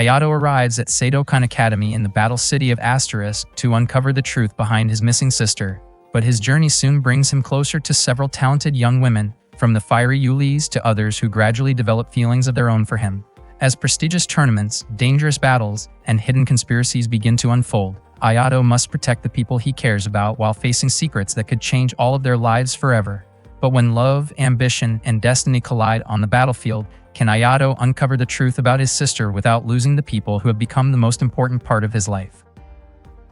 Ayato arrives at Seidokan Academy in the battle city of Asterisk to uncover the truth behind his missing sister, but his journey soon brings him closer to several talented young women, from the fiery Yulis to others who gradually develop feelings of their own for him. As prestigious tournaments, dangerous battles, and hidden conspiracies begin to unfold, Ayato must protect the people he cares about while facing secrets that could change all of their lives forever. But when love, ambition, and destiny collide on the battlefield, can Ayato uncover the truth about his sister without losing the people who have become the most important part of his life?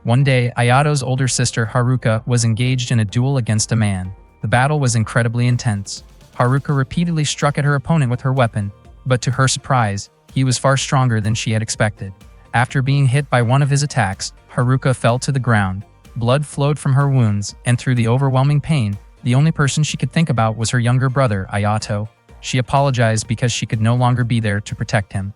One day, Ayato's older sister Haruka was engaged in a duel against a man. The battle was incredibly intense. Haruka repeatedly struck at her opponent with her weapon, but to her surprise, he was far stronger than she had expected. After being hit by one of his attacks, Haruka fell to the ground. Blood flowed from her wounds, and through the overwhelming pain, the only person she could think about was her younger brother, Ayato. She apologized because she could no longer be there to protect him.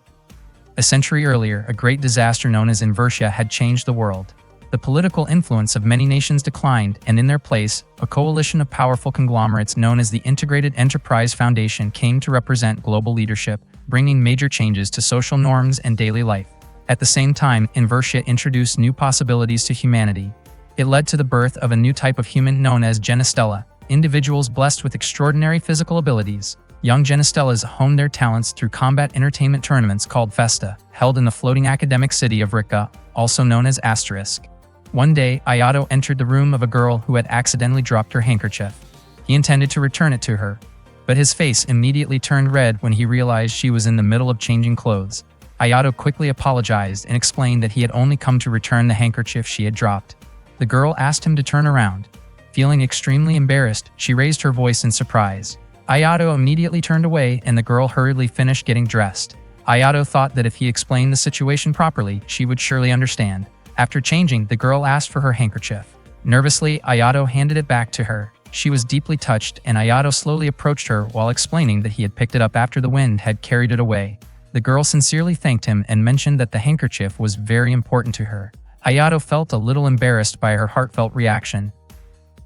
A century earlier, a great disaster known as Inversia had changed the world. The political influence of many nations declined, and in their place, a coalition of powerful conglomerates known as the Integrated Enterprise Foundation came to represent global leadership, bringing major changes to social norms and daily life. At the same time, Inversia introduced new possibilities to humanity. It led to the birth of a new type of human known as Genestella, individuals blessed with extraordinary physical abilities. Young Genestellas honed their talents through combat entertainment tournaments called Festa, held in the floating academic city of Rika, also known as Asterisk. One day, Ayato entered the room of a girl who had accidentally dropped her handkerchief. He intended to return it to her, but his face immediately turned red when he realized she was in the middle of changing clothes. Ayato quickly apologized and explained that he had only come to return the handkerchief she had dropped. The girl asked him to turn around. Feeling extremely embarrassed, she raised her voice in surprise. Ayato immediately turned away and the girl hurriedly finished getting dressed. Ayato thought that if he explained the situation properly, she would surely understand. After changing, the girl asked for her handkerchief. Nervously, Ayato handed it back to her. She was deeply touched, and Ayato slowly approached her while explaining that he had picked it up after the wind had carried it away. The girl sincerely thanked him and mentioned that the handkerchief was very important to her. Ayato felt a little embarrassed by her heartfelt reaction.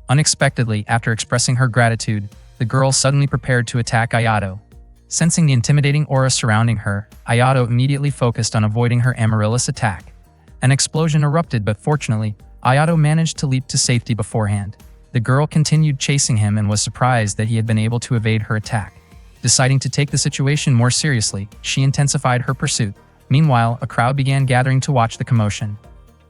Unexpectedly, after expressing her gratitude, the girl suddenly prepared to attack Ayato. Sensing the intimidating aura surrounding her, Ayato immediately focused on avoiding her Amaryllis attack. An explosion erupted, but fortunately, Ayato managed to leap to safety beforehand. The girl continued chasing him and was surprised that he had been able to evade her attack. Deciding to take the situation more seriously, she intensified her pursuit. Meanwhile, a crowd began gathering to watch the commotion.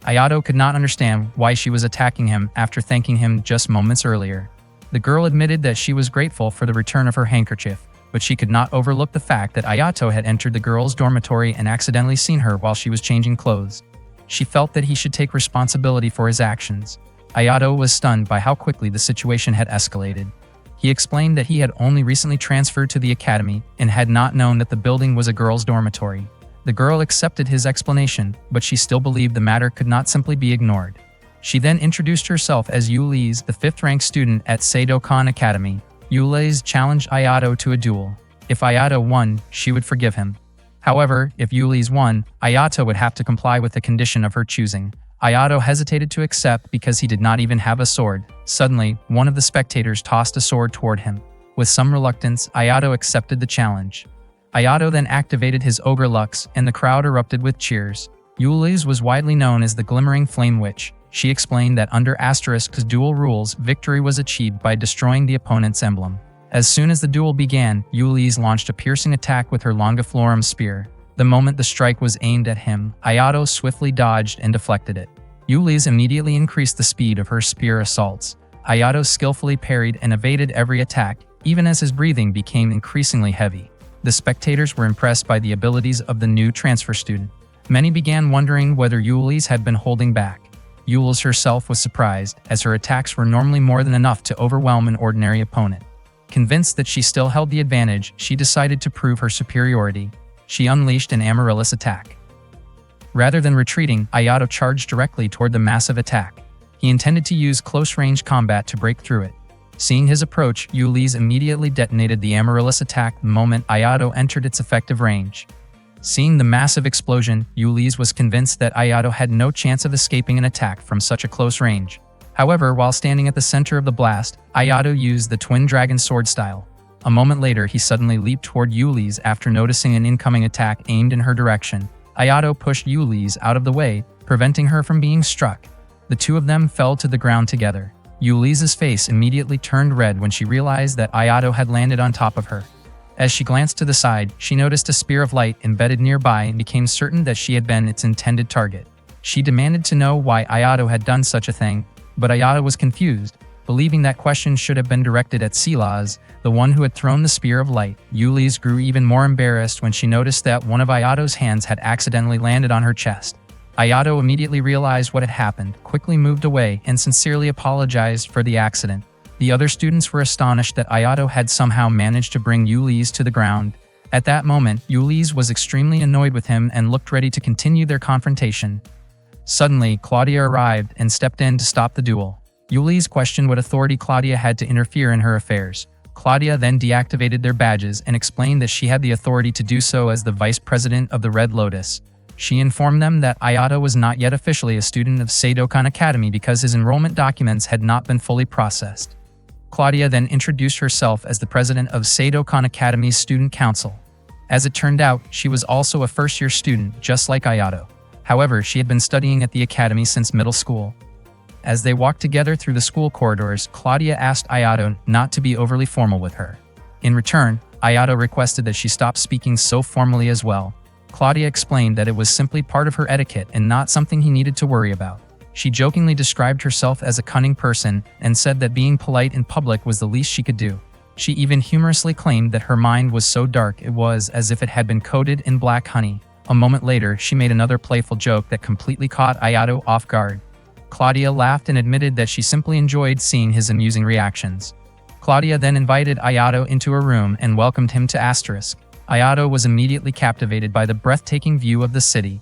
Ayato could not understand why she was attacking him after thanking him just moments earlier. The girl admitted that she was grateful for the return of her handkerchief, but she could not overlook the fact that Ayato had entered the girl's dormitory and accidentally seen her while she was changing clothes. She felt that he should take responsibility for his actions. Ayato was stunned by how quickly the situation had escalated. He explained that he had only recently transferred to the academy and had not known that the building was a girl's dormitory. The girl accepted his explanation, but she still believed the matter could not simply be ignored. She then introduced herself as Yulis, the 5th-ranked student at Seidokan Academy. Yulis challenged Ayato to a duel. If Ayato won, she would forgive him. However, if Yulis won, Ayato would have to comply with the condition of her choosing. Ayato hesitated to accept because he did not even have a sword. Suddenly, one of the spectators tossed a sword toward him. With some reluctance, Ayato accepted the challenge. Ayato then activated his Ogre Lux, and the crowd erupted with cheers. Yulis was widely known as the Glimmering Flame Witch. She explained that under Asterisk's duel rules, victory was achieved by destroying the opponent's emblem. As soon as the duel began, Yulis launched a piercing attack with her Longiflorum spear. The moment the strike was aimed at him, Ayato swiftly dodged and deflected it. Yulis immediately increased the speed of her spear assaults. Ayato skillfully parried and evaded every attack, even as his breathing became increasingly heavy. The spectators were impressed by the abilities of the new transfer student. Many began wondering whether Yulis had been holding back. Yulis herself was surprised, as her attacks were normally more than enough to overwhelm an ordinary opponent. Convinced that she still held the advantage, she decided to prove her superiority. She unleashed an Amaryllis attack. Rather than retreating, Ayato charged directly toward the massive attack. He intended to use close-range combat to break through it. Seeing his approach, Yulis immediately detonated the Amaryllis attack the moment Ayato entered its effective range. Seeing the massive explosion, Yulis was convinced that Ayato had no chance of escaping an attack from such a close range. However, while standing at the center of the blast, Ayato used the Twin Dragon Sword style. A moment later, he suddenly leaped toward Yulis after noticing an incoming attack aimed in her direction. Ayato pushed Ulysses out of the way, preventing her from being struck. The two of them fell to the ground together. Ulysses' face immediately turned red when she realized that Ayato had landed on top of her. As she glanced to the side, she noticed a spear of light embedded nearby and became certain that she had been its intended target. She demanded to know why Ayato had done such a thing, but Ayato was confused, believing that question should have been directed at Silas, the one who had thrown the spear of light. Ulysses grew even more embarrassed when she noticed that one of Ayato's hands had accidentally landed on her chest. Ayato immediately realized what had happened, quickly moved away, and sincerely apologized for the accident. The other students were astonished that Ayato had somehow managed to bring Ulysses to the ground. At that moment, Ulysses was extremely annoyed with him and looked ready to continue their confrontation. Suddenly, Claudia arrived and stepped in to stop the duel. Ulysses questioned what authority Claudia had to interfere in her affairs. Claudia then deactivated their badges and explained that she had the authority to do so as the vice president of the Red Lotus. She informed them that Ayato was not yet officially a student of Seidokan Academy because his enrollment documents had not been fully processed. Claudia then introduced herself as the president of Seidokan Academy's student council. As it turned out, she was also a first-year student, just like Ayato. However, she had been studying at the academy since middle school. As they walked together through the school corridors, Claudia asked Ayato not to be overly formal with her. In return, Ayato requested that she stop speaking so formally as well. Claudia explained that it was simply part of her etiquette and not something he needed to worry about. She jokingly described herself as a cunning person and said that being polite in public was the least she could do. She even humorously claimed that her mind was so dark it was as if it had been coated in black honey. A moment later, she made another playful joke that completely caught Ayato off guard. Claudia laughed and admitted that she simply enjoyed seeing his amusing reactions. Claudia then invited Ayato into her room and welcomed him to Asterisk. Ayato was immediately captivated by the breathtaking view of the city.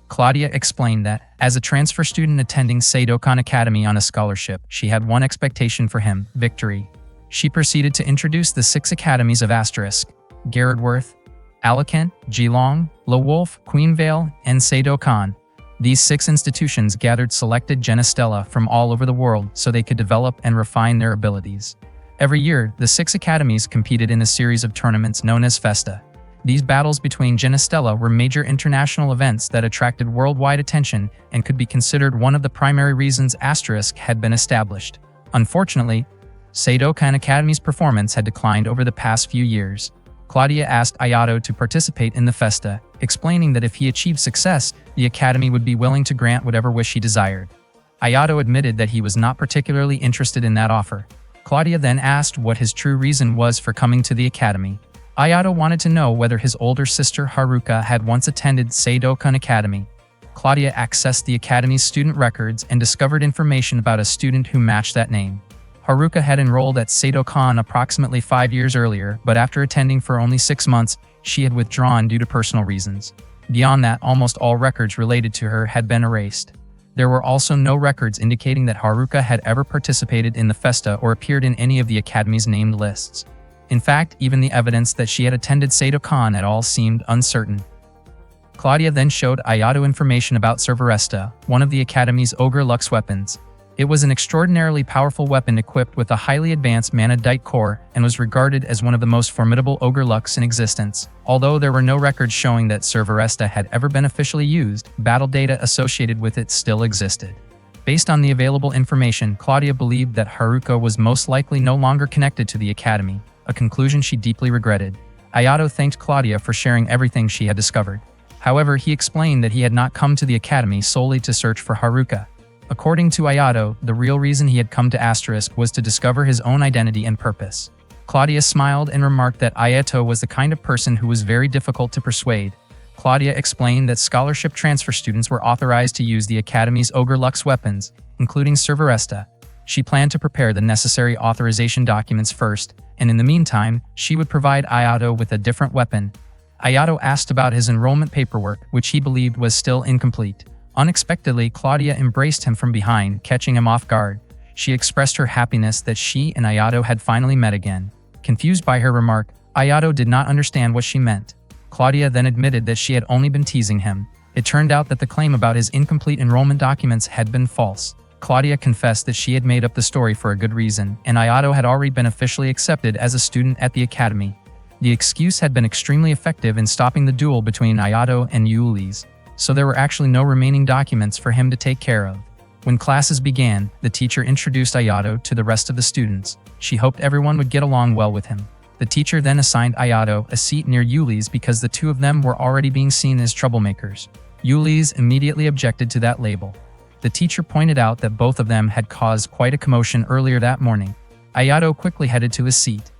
Claudia explained that, as a transfer student attending Seidokan Academy on a scholarship, she had one expectation for him: victory. She proceeded to introduce the 6 academies of Asterisk: Garrardworth, Alicant, Geelong, La Wolf, Queenvale, and Seidokan. These 6 institutions gathered selected Genestella from all over the world so they could develop and refine their abilities. Every year, the 6 academies competed in a series of tournaments known as Festa. These battles between Genestella were major international events that attracted worldwide attention and could be considered one of the primary reasons Asterisk had been established. Unfortunately, Seidokan Academy's performance had declined over the past few years. Claudia asked Ayato to participate in the Festa, explaining that if he achieved success, the academy would be willing to grant whatever wish he desired. Ayato admitted that he was not particularly interested in that offer. Claudia then asked what his true reason was for coming to the academy. Ayato wanted to know whether his older sister Haruka had once attended Seidokan Academy. Claudia accessed the academy's student records and discovered information about a student who matched that name. Haruka had enrolled at Seidokan approximately 5 years earlier, but after attending for only 6 months, she had withdrawn due to personal reasons. Beyond that, almost all records related to her had been erased. There were also no records indicating that Haruka had ever participated in the Festa or appeared in any of the academy's named lists. In fact, even the evidence that she had attended Seidokan at all seemed uncertain. Claudia then showed Ayato information about Cerberesta, one of the academy's Ogre Lux weapons. It was an extraordinarily powerful weapon equipped with a highly advanced Mana-Dite core and was regarded as one of the most formidable Ogre Lux in existence. Although there were no records showing that Cerberesta had ever been officially used, battle data associated with it still existed. Based on the available information, Claudia believed that Haruka was most likely no longer connected to the academy, a conclusion she deeply regretted. Ayato thanked Claudia for sharing everything she had discovered. However, he explained that he had not come to the academy solely to search for Haruka. According to Ayato, the real reason he had come to Asterisk was to discover his own identity and purpose. Claudia smiled and remarked that Ayato was the kind of person who was very difficult to persuade. Claudia explained that scholarship transfer students were authorized to use the academy's Ogre Lux weapons, including Cerberesta. She planned to prepare the necessary authorization documents first, and in the meantime, she would provide Ayato with a different weapon. Ayato asked about his enrollment paperwork, which he believed was still incomplete. Unexpectedly, Claudia embraced him from behind, catching him off guard. She expressed her happiness that she and Ayato had finally met again. Confused by her remark, Ayato did not understand what she meant. Claudia then admitted that she had only been teasing him. It turned out that the claim about his incomplete enrollment documents had been false. Claudia confessed that she had made up the story for a good reason, and Ayato had already been officially accepted as a student at the academy. The excuse had been extremely effective in stopping the duel between Ayato and Ulysses. so there were actually no remaining documents for him to take care of. When classes began, the teacher introduced Ayato to the rest of the students. She hoped everyone would get along well with him. The teacher then assigned Ayato a seat near Yuli's because the two of them were already being seen as troublemakers. Yuli's immediately objected to that label. The teacher pointed out that both of them had caused quite a commotion earlier that morning. Ayato quickly headed to his seat.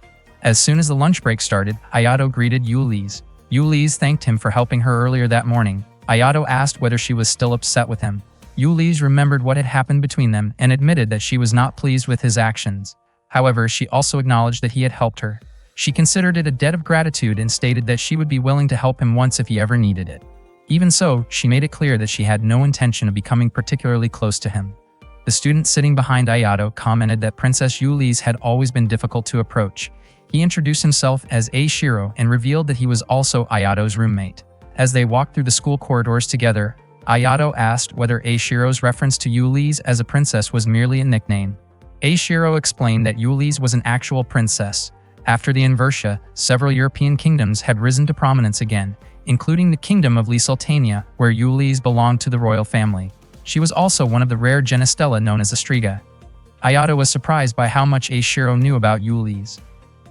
As soon as the lunch break started, Ayato greeted Yuli's. Yuli's thanked him for helping her earlier that morning. Ayato asked whether she was still upset with him. Yuli's remembered what had happened between them and admitted that she was not pleased with his actions. However, she also acknowledged that he had helped her. She considered it a debt of gratitude and stated that she would be willing to help him once if he ever needed it. Even so, she made it clear that she had no intention of becoming particularly close to him. The student sitting behind Ayato commented that Princess Yuli's had always been difficult to approach. He introduced himself as Eiichiro and revealed that he was also Ayato's roommate. As they walked through the school corridors together, Ayato asked whether Eiichiro's reference to Yuli's as a princess was merely a nickname. Eiichiro explained that Yuli's was an actual princess. After the inversion, several European kingdoms had risen to prominence again, including the kingdom of Lusitania, where Yuli's belonged to the royal family. She was also one of the rare Genistella known as a Striga. Ayato was surprised by how much Eiichiro knew about Yuli's.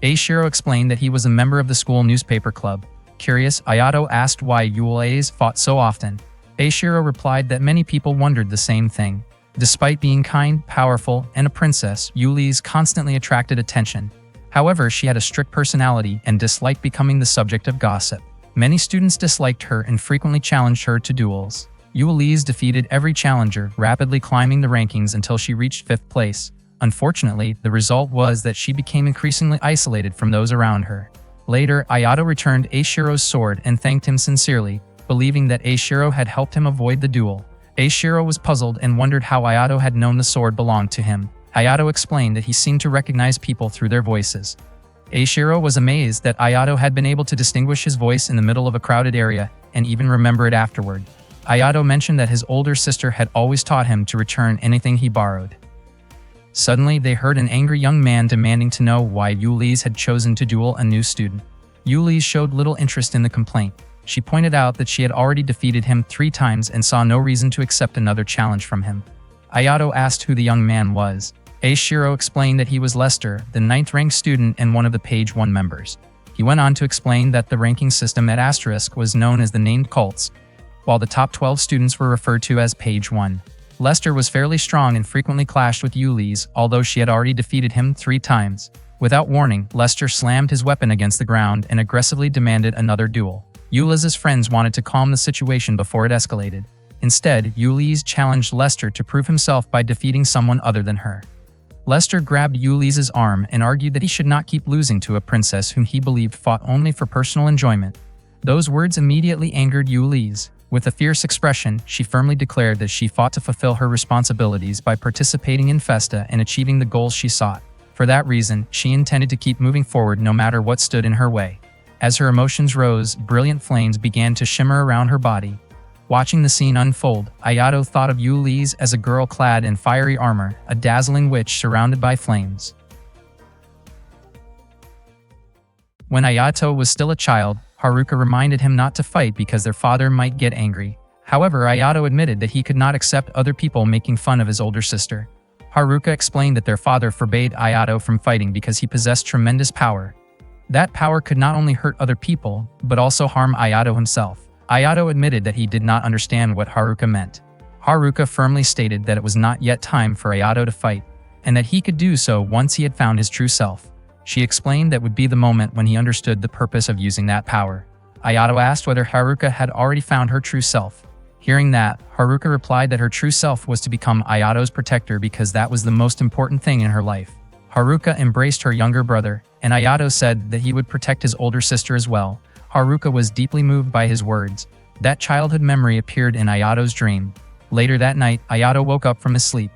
Eiichiro explained that he was a member of the school newspaper club. Curious, Ayato asked why Yuli's fought so often. Eiichiro replied that many people wondered the same thing. Despite being kind, powerful, and a princess, Yuli's constantly attracted attention. However, she had a strict personality and disliked becoming the subject of gossip. Many students disliked her and frequently challenged her to duels. Yuli's defeated every challenger, rapidly climbing the rankings until she reached 5th place. Unfortunately, the result was that she became increasingly isolated from those around her. Later, Ayato returned Eiichiro's sword and thanked him sincerely, believing that Eiichiro had helped him avoid the duel. Eiichiro was puzzled and wondered how Ayato had known the sword belonged to him. Ayato explained that he seemed to recognize people through their voices. Eiichiro was amazed that Ayato had been able to distinguish his voice in the middle of a crowded area and even remember it afterward. Ayato mentioned that his older sister had always taught him to return anything he borrowed. Suddenly, they heard an angry young man demanding to know why Yuli's had chosen to duel a new student. Yuli's showed little interest in the complaint. She pointed out that she had already defeated him 3 times and saw no reason to accept another challenge from him. Ayato asked who the young man was. Eiichiro explained that he was Lester, the 9th-ranked student and one of the Page 1 members. He went on to explain that the ranking system at Asterisk was known as the named cults, while the top 12 students were referred to as Page 1. Lester was fairly strong and frequently clashed with Yuli's, although she had already defeated him 3 times. Without warning, Lester slammed his weapon against the ground and aggressively demanded another duel. Yuli's friends wanted to calm the situation before it escalated. Instead, Yuli's challenged Lester to prove himself by defeating someone other than her. Lester grabbed Yuli's arm and argued that he should not keep losing to a princess whom he believed fought only for personal enjoyment. Those words immediately angered Yuli's. With a fierce expression, she firmly declared that she fought to fulfill her responsibilities by participating in Festa and achieving the goals she sought. For that reason, she intended to keep moving forward no matter what stood in her way. As her emotions rose, brilliant flames began to shimmer around her body. Watching the scene unfold, Ayato thought of Yuli's as a girl clad in fiery armor, a dazzling witch surrounded by flames. When Ayato was still a child, Haruka reminded him not to fight because their father might get angry. However, Ayato admitted that he could not accept other people making fun of his older sister. Haruka explained that their father forbade Ayato from fighting because he possessed tremendous power. That power could not only hurt other people, but also harm Ayato himself. Ayato admitted that he did not understand what Haruka meant. Haruka firmly stated that it was not yet time for Ayato to fight, and that he could do so once he had found his true self. She explained that would be the moment when he understood the purpose of using that power. Ayato asked whether Haruka had already found her true self. Hearing that, Haruka replied that her true self was to become Ayato's protector because that was the most important thing in her life. Haruka embraced her younger brother, and Ayato said that he would protect his older sister as well. Haruka was deeply moved by his words. That childhood memory appeared in Ayato's dream. Later that night, Ayato woke up from his sleep.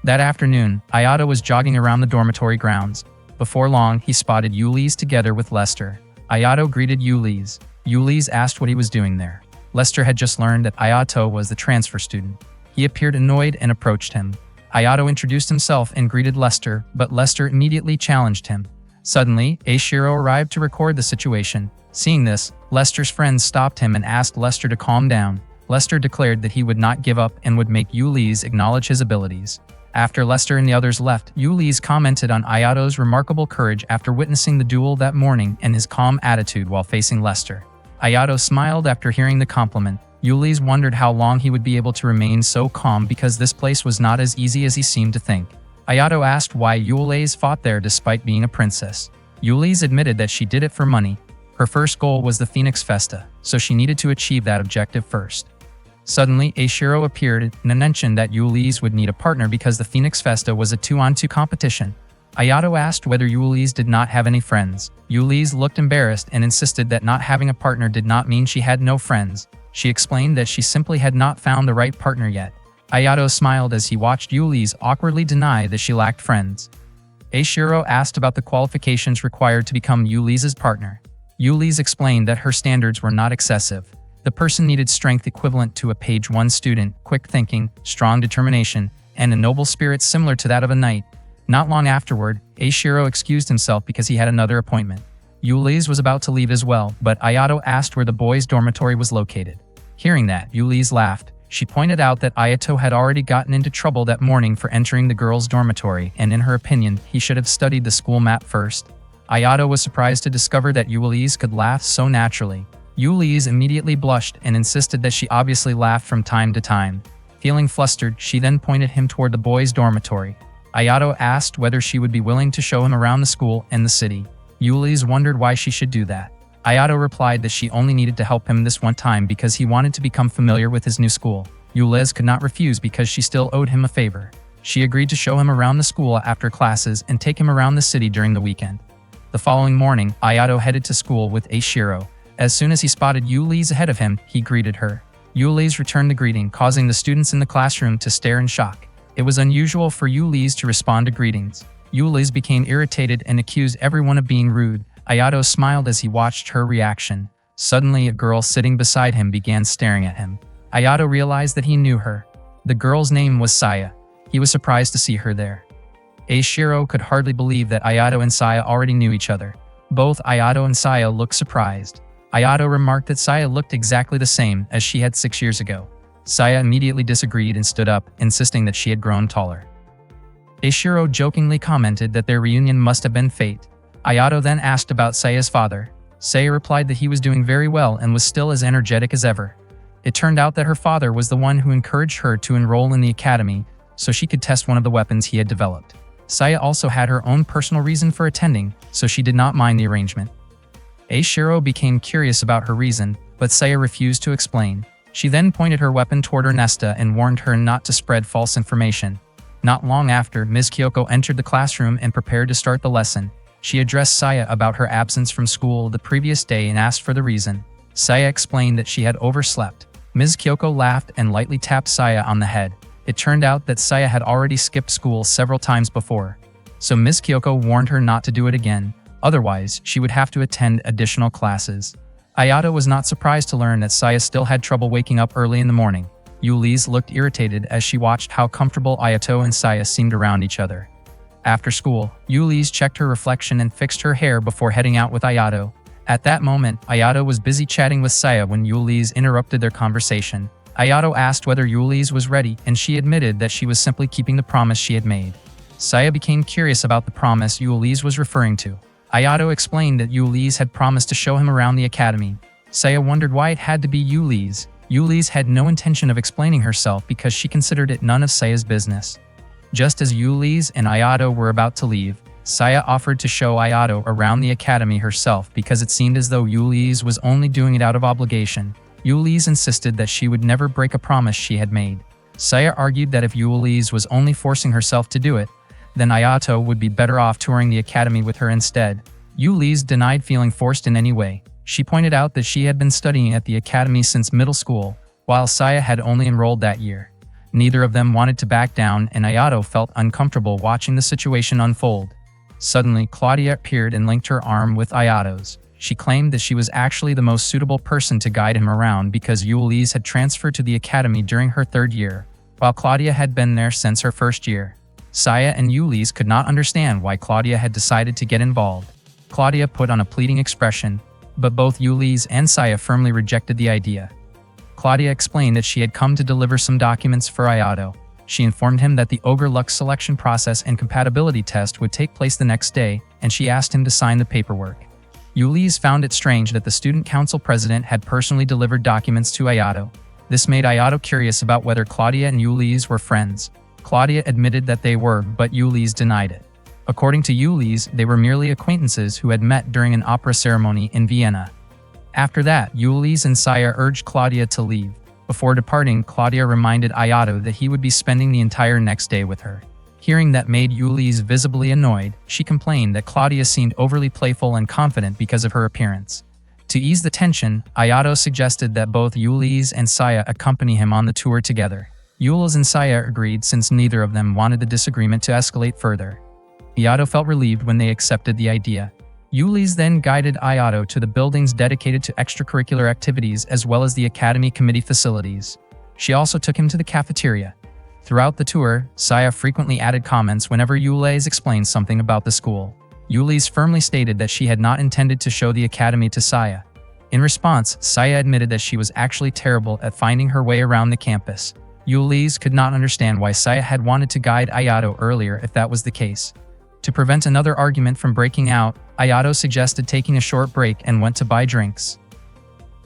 That afternoon, Ayato was jogging around the dormitory grounds. Before long, he spotted Yuli's together with Lester. Ayato greeted Yuli's. Yuli's asked what he was doing there. Lester had just learned that Ayato was the transfer student. He appeared annoyed and approached him. Ayato introduced himself and greeted Lester, but Lester immediately challenged him. Suddenly, Eiichiro arrived to record the situation. Seeing this, Lester's friends stopped him and asked Lester to calm down. Lester declared that he would not give up and would make Yuli's acknowledge his abilities. After Lester and the others left, Yuli's commented on Ayato's remarkable courage after witnessing the duel that morning and his calm attitude while facing Lester. Ayato smiled after hearing the compliment. Yuli's wondered how long he would be able to remain so calm because this place was not as easy as he seemed to think. Ayato asked why Yuli's fought there despite being a princess. Yuli's admitted that she did it for money. Her first goal was the Phoenix Festa, so she needed to achieve that objective first. Suddenly, Eiichiro appeared and mentioned that Yuli's would need a partner because the Phoenix Festa was a 2-on-2 competition. Ayato asked whether Yuli's did not have any friends. Yuli's looked embarrassed and insisted that not having a partner did not mean she had no friends. She explained that she simply had not found the right partner yet. Ayato smiled as he watched Yuli's awkwardly deny that she lacked friends. Eiichiro asked about the qualifications required to become Yuli's partner. Yuli's explained that her standards were not excessive. The person needed strength equivalent to a page 1 student, quick thinking, strong determination, and a noble spirit similar to that of a knight. Not long afterward, Eiichiro excused himself because he had another appointment. Yuli's was about to leave as well, but Ayato asked where the boys' dormitory was located. Hearing that, Yuli's laughed. She pointed out that Ayato had already gotten into trouble that morning for entering the girls' dormitory, and in her opinion, he should have studied the school map first. Ayato was surprised to discover that Yuli's could laugh so naturally. Yuli's immediately blushed and insisted that she obviously laughed from time to time. Feeling flustered, she then pointed him toward the boys' dormitory. Ayato asked whether she would be willing to show him around the school and the city. Yuli's wondered why she should do that. Ayato replied that she only needed to help him this one time because he wanted to become familiar with his new school. Yuli's could not refuse because she still owed him a favor. She agreed to show him around the school after classes and take him around the city during the weekend. The following morning, Ayato headed to school with Eiichiro. As soon as he spotted Yuli's ahead of him, he greeted her. Yuli's returned the greeting, causing the students in the classroom to stare in shock. It was unusual for Yuli's to respond to greetings. Yuli's became irritated and accused everyone of being rude. Ayato smiled as he watched her reaction. Suddenly, a girl sitting beside him began staring at him. Ayato realized that he knew her. The girl's name was Saya. He was surprised to see her there. Eiichiro could hardly believe that Ayato and Saya already knew each other. Both Ayato and Saya looked surprised. Ayato remarked that Saya looked exactly the same as she had 6 years ago. Saya immediately disagreed and stood up, insisting that she had grown taller. Eiichiro jokingly commented that their reunion must have been fate. Ayato then asked about Saya's father. Saya replied that he was doing very well and was still as energetic as ever. It turned out that her father was the one who encouraged her to enroll in the academy so she could test one of the weapons he had developed. Saya also had her own personal reason for attending, so she did not mind the arrangement. Eiichiro became curious about her reason, but Saya refused to explain. She then pointed her weapon toward Ernesta and warned her not to spread false information. Not long after, Ms. Kyoko entered the classroom and prepared to start the lesson. She addressed Saya about her absence from school the previous day and asked for the reason. Saya explained that she had overslept. Ms. Kyoko laughed and lightly tapped Saya on the head. It turned out that Saya had already skipped school several times before, so Ms. Kyoko warned her not to do it again. Otherwise, she would have to attend additional classes. Ayato was not surprised to learn that Saya still had trouble waking up early in the morning. Yuli's looked irritated as she watched how comfortable Ayato and Saya seemed around each other. After school, Yuli's checked her reflection and fixed her hair before heading out with Ayato. At that moment, Ayato was busy chatting with Saya when Yuli's interrupted their conversation. Ayato asked whether Yuli's was ready, and she admitted that she was simply keeping the promise she had made. Saya became curious about the promise Yuli's was referring to. Ayato explained that Yuli's had promised to show him around the academy. Saya wondered why it had to be Yuli's. Yuli's had no intention of explaining herself because she considered it none of Saya's business. Just as Yuli's and Ayato were about to leave, Saya offered to show Ayato around the academy herself because it seemed as though Yuli's was only doing it out of obligation. Yuli's insisted that she would never break a promise she had made. Saya argued that if Yuli's was only forcing herself to do it, then Ayato would be better off touring the academy with her instead. Yuli's denied feeling forced in any way. She pointed out that she had been studying at the academy since middle school, while Saya had only enrolled that year. Neither of them wanted to back down, and Ayato felt uncomfortable watching the situation unfold. Suddenly, Claudia appeared and linked her arm with Ayato's. She claimed that she was actually the most suitable person to guide him around because Yuli's had transferred to the academy during her 3rd year, while Claudia had been there since her 1st year. Saya and Yuli's could not understand why Claudia had decided to get involved. Claudia put on a pleading expression, but both Yuli's and Saya firmly rejected the idea. Claudia explained that she had come to deliver some documents for Ayato. She informed him that the Ogre Lux selection process and compatibility test would take place the next day, and she asked him to sign the paperwork. Ulysses found it strange that the student council president had personally delivered documents to Ayato. This made Ayato curious about whether Claudia and Ulysses were friends. Claudia admitted that they were, but Ulysses denied it. According to Ulysses, they were merely acquaintances who had met during an opera ceremony in Vienna. After that, Ulysses and Saya urged Claudia to leave. Before departing, Claudia reminded Ayato that he would be spending the entire next day with her. Hearing that made Ulysses visibly annoyed. She complained that Claudia seemed overly playful and confident because of her appearance. To ease the tension, Ayato suggested that both Ulysses and Saya accompany him on the tour together. Ulysses and Saya agreed since neither of them wanted the disagreement to escalate further. Ayato felt relieved when they accepted the idea. Ulysses then guided Ayato to the buildings dedicated to extracurricular activities as well as the academy committee facilities. She also took him to the cafeteria. Throughout the tour, Saya frequently added comments whenever Ulysses explained something about the school. Ulysses firmly stated that she had not intended to show the academy to Saya. In response, Saya admitted that she was actually terrible at finding her way around the campus. Ulysses could not understand why Saya had wanted to guide Ayato earlier if that was the case. To prevent another argument from breaking out, Ayato suggested taking a short break and went to buy drinks.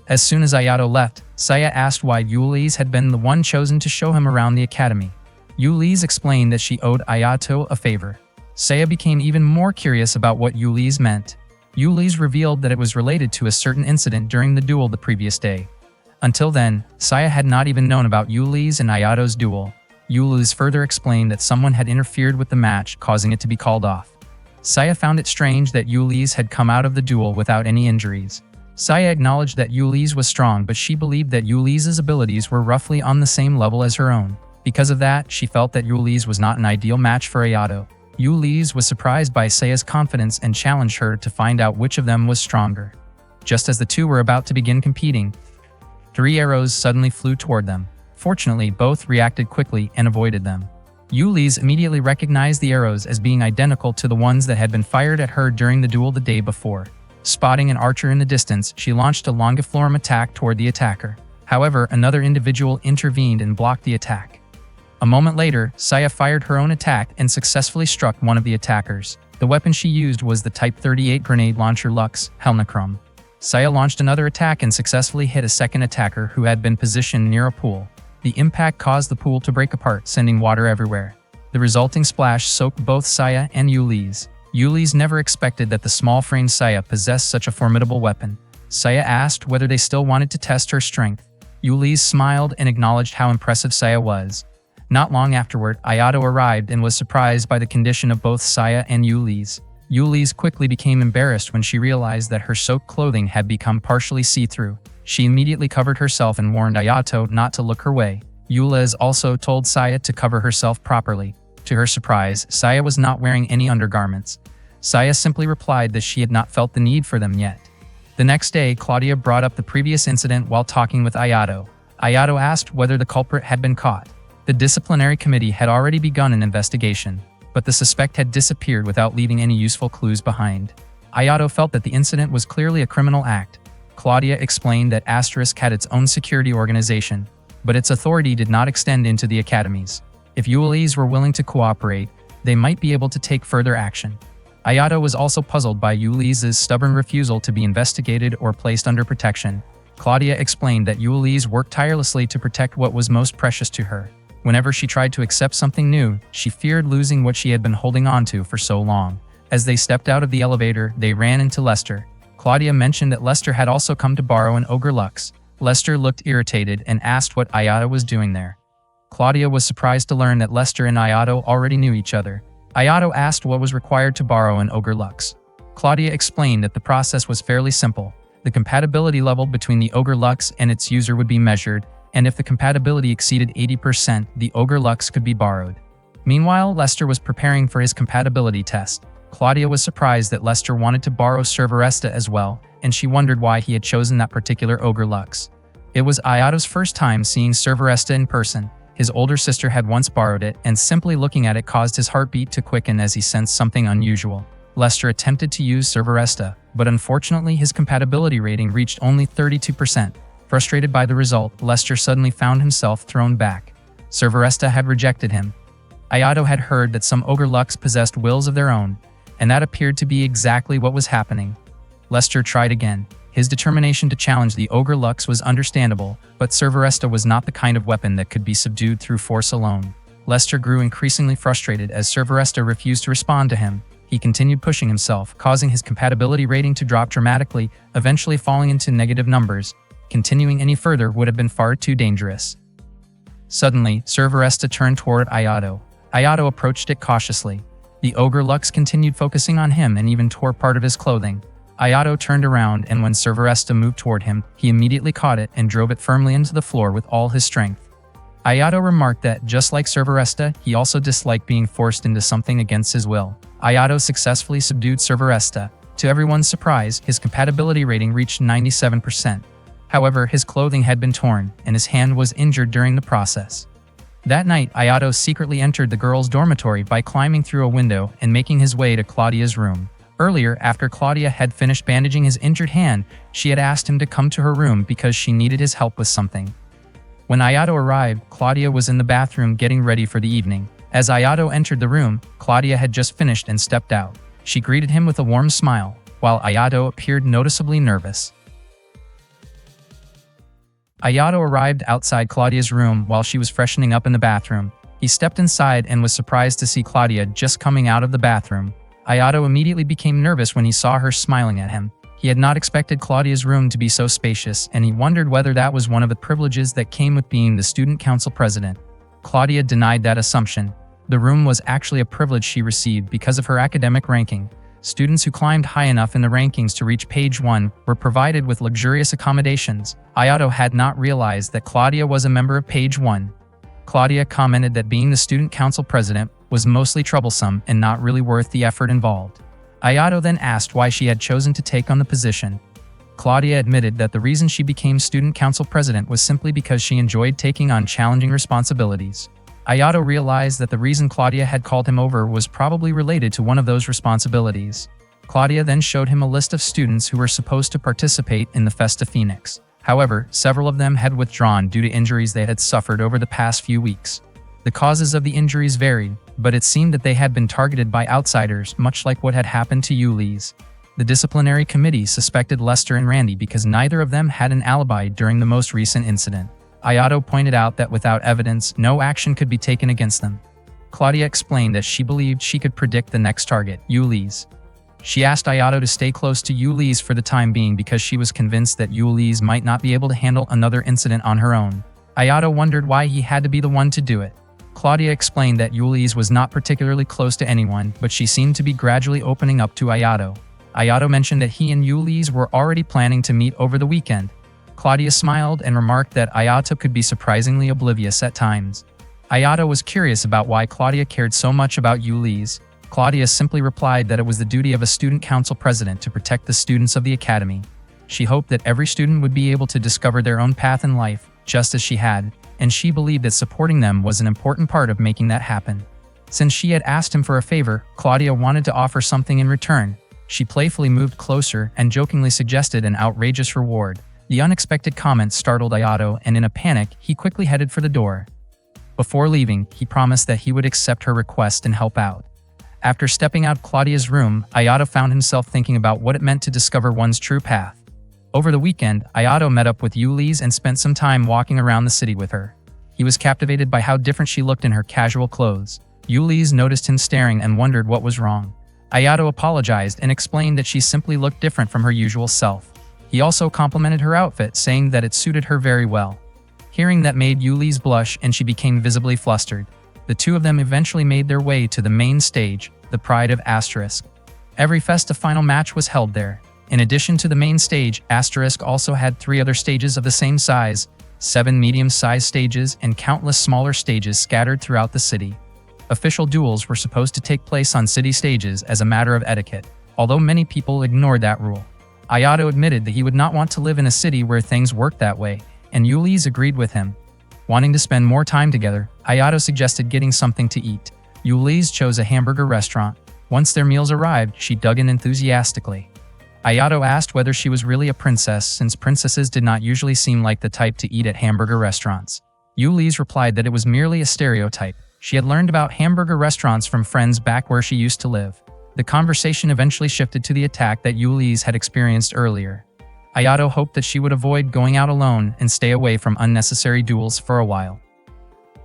As soon as Ayato left, Saya asked why Ulysses had been the one chosen to show him around the academy. Ulysses explained that she owed Ayato a favor. Saya became even more curious about what Ulysses meant. Ulysses revealed that it was related to a certain incident during the duel the previous day. Until then, Saya had not even known about Ulysses and Ayato's duel. Ulysses further explained that someone had interfered with the match, causing it to be called off. Saya found it strange that Ulysses had come out of the duel without any injuries. Saya acknowledged that Ulysses was strong, but she believed that Ulysses' abilities were roughly on the same level as her own. Because of that, she felt that Ulysses was not an ideal match for Ayato. Ulysses was surprised by Saya's confidence and challenged her to find out which of them was stronger. Just as the two were about to begin competing, 3 arrows suddenly flew toward them. Fortunately, both reacted quickly and avoided them. Ulysses immediately recognized the arrows as being identical to the ones that had been fired at her during the duel the day before. Spotting an archer in the distance, she launched a longiflorum attack toward the attacker. However, another individual intervened and blocked the attack. A moment later, Saya fired her own attack and successfully struck one of the attackers. The weapon she used was the Type 38 grenade launcher Lux Helnicrum. Saya launched another attack and successfully hit a second attacker who had been positioned near a pool. The impact caused the pool to break apart, sending water everywhere. The resulting splash soaked both Saya and Ulysses. Ulysses never expected that the small-framed Saya possessed such a formidable weapon. Saya asked whether they still wanted to test her strength. Ulysses smiled and acknowledged how impressive Saya was. Not long afterward, Ayato arrived and was surprised by the condition of both Saya and Ulysses. Ulysses quickly became embarrassed when she realized that her soaked clothing had become partially see-through. She immediately covered herself and warned Ayato not to look her way. Ulysses also told Saya to cover herself properly. To her surprise, Saya was not wearing any undergarments. Saya simply replied that she had not felt the need for them yet. The next day, Claudia brought up the previous incident while talking with Ayato. Ayato asked whether the culprit had been caught. The disciplinary committee had already begun an investigation, but the suspect had disappeared without leaving any useful clues behind. Ayato felt that the incident was clearly a criminal act. Claudia explained that Asterisk had its own security organization, but its authority did not extend into the academies. If Ulysses were willing to cooperate, they might be able to take further action. Ayato was also puzzled by Ulysses' stubborn refusal to be investigated or placed under protection. Claudia explained that Ulysses worked tirelessly to protect what was most precious to her. Whenever she tried to accept something new, she feared losing what she had been holding on to for so long. As they stepped out of the elevator, they ran into Lester. Claudia mentioned that Lester had also come to borrow an Ogre Lux. Lester looked irritated and asked what Ayato was doing there. Claudia was surprised to learn that Lester and Ayato already knew each other. Ayato asked what was required to borrow an Ogre Lux. Claudia explained that the process was fairly simple. The compatibility level between the Ogre Lux and its user would be measured, and if the compatibility exceeded 80%, the Ogre Lux could be borrowed. Meanwhile, Lester was preparing for his compatibility test. Claudia was surprised that Lester wanted to borrow Serveresta as well, and she wondered why he had chosen that particular Ogre Lux. It was Ayato's first time seeing Serveresta in person. His older sister had once borrowed it, and simply looking at it caused his heartbeat to quicken as he sensed something unusual. Lester attempted to use Serveresta, but unfortunately his compatibility rating reached only 32%. Frustrated by the result, Lester suddenly found himself thrown back. Servaresta had rejected him. Ayato had heard that some Ogre Lux possessed wills of their own, and that appeared to be exactly what was happening. Lester tried again. His determination to challenge the Ogre Lux was understandable, but Servaresta was not the kind of weapon that could be subdued through force alone. Lester grew increasingly frustrated as Servaresta refused to respond to him. He continued pushing himself, causing his compatibility rating to drop dramatically, eventually falling into negative numbers. Continuing any further would have been far too dangerous. Suddenly, Servaresta turned toward Ayato. Ayato approached it cautiously. The Ogre Lux continued focusing on him and even tore part of his clothing. Ayato turned around, and when Servaresta moved toward him, he immediately caught it and drove it firmly into the floor with all his strength. Ayato remarked that, just like Servaresta, he also disliked being forced into something against his will. Ayato successfully subdued Servaresta. To everyone's surprise, his compatibility rating reached 97%. However, his clothing had been torn, and his hand was injured during the process. That night, Ayato secretly entered the girls' dormitory by climbing through a window and making his way to Claudia's room. Earlier, after Claudia had finished bandaging his injured hand, she had asked him to come to her room because she needed his help with something. When Ayato arrived, Claudia was in the bathroom getting ready for the evening. As Ayato entered the room, Claudia had just finished and stepped out. She greeted him with a warm smile, while Ayato appeared noticeably nervous. Ayato arrived outside Claudia's room while she was freshening up in the bathroom. He stepped inside and was surprised to see Claudia just coming out of the bathroom. Ayato immediately became nervous when he saw her smiling at him. He had not expected Claudia's room to be so spacious, and he wondered whether that was one of the privileges that came with being the student council president. Claudia denied that assumption. The room was actually a privilege she received because of her academic ranking. Students who climbed high enough in the rankings to reach page 1 were provided with luxurious accommodations. Ayato had not realized that Claudia was a member of page 1. Claudia commented that being the student council president was mostly troublesome and not really worth the effort involved. Ayato then asked why she had chosen to take on the position. Claudia admitted that the reason she became student council president was simply because she enjoyed taking on challenging responsibilities. Ayato realized that the reason Claudia had called him over was probably related to one of those responsibilities. Claudia then showed him a list of students who were supposed to participate in the Festa Phoenix. However, several of them had withdrawn due to injuries they had suffered over the past few weeks. The causes of the injuries varied, but it seemed that they had been targeted by outsiders, much like what had happened to Ulis. The disciplinary committee suspected Lester and Randy because neither of them had an alibi during the most recent incident. Ayato pointed out that without evidence, no action could be taken against them. Claudia explained that she believed she could predict the next target, Ulis. She asked Ayato to stay close to Ulis for the time being because she was convinced that Ulis might not be able to handle another incident on her own. Ayato wondered why he had to be the one to do it. Claudia explained that Ulis was not particularly close to anyone, but she seemed to be gradually opening up to Ayato. Ayato mentioned that he and Ulis were already planning to meet over the weekend. Claudia smiled and remarked that Ayato could be surprisingly oblivious at times. Ayato was curious about why Claudia cared so much about Ulis. Claudia simply replied that it was the duty of a student council president to protect the students of the academy. She hoped that every student would be able to discover their own path in life, just as she had, and she believed that supporting them was an important part of making that happen. Since she had asked him for a favor, Claudia wanted to offer something in return. She playfully moved closer and jokingly suggested an outrageous reward. The unexpected comment startled Ayato, and in a panic, he quickly headed for the door. Before leaving, he promised that he would accept her request and help out. After stepping out of Claudia's room, Ayato found himself thinking about what it meant to discover one's true path. Over the weekend, Ayato met up with Ulis and spent some time walking around the city with her. He was captivated by how different she looked in her casual clothes. Ulis noticed him staring and wondered what was wrong. Ayato apologized and explained that she simply looked different from her usual self. He also complimented her outfit, saying that it suited her very well. Hearing that made Ulis blush and she became visibly flustered. The two of them eventually made their way to the main stage, the Pride of Asterisk. Every Festa final match was held there. In addition to the main stage, Asterisk also had 3 other stages of the same size, 7 medium-sized stages, and countless smaller stages scattered throughout the city. Official duels were supposed to take place on city stages as a matter of etiquette, although many people ignored that rule. Ayato admitted that he would not want to live in a city where things worked that way, and Ulis agreed with him. Wanting to spend more time together, Ayato suggested getting something to eat. Ulis chose a hamburger restaurant. Once their meals arrived, she dug in enthusiastically. Ayato asked whether she was really a princess, since princesses did not usually seem like the type to eat at hamburger restaurants. Yuli's replied that it was merely a stereotype. She had learned about hamburger restaurants from friends back where she used to live. The conversation eventually shifted to the attack that Yuli's had experienced earlier. Ayato hoped that she would avoid going out alone and stay away from unnecessary duels for a while.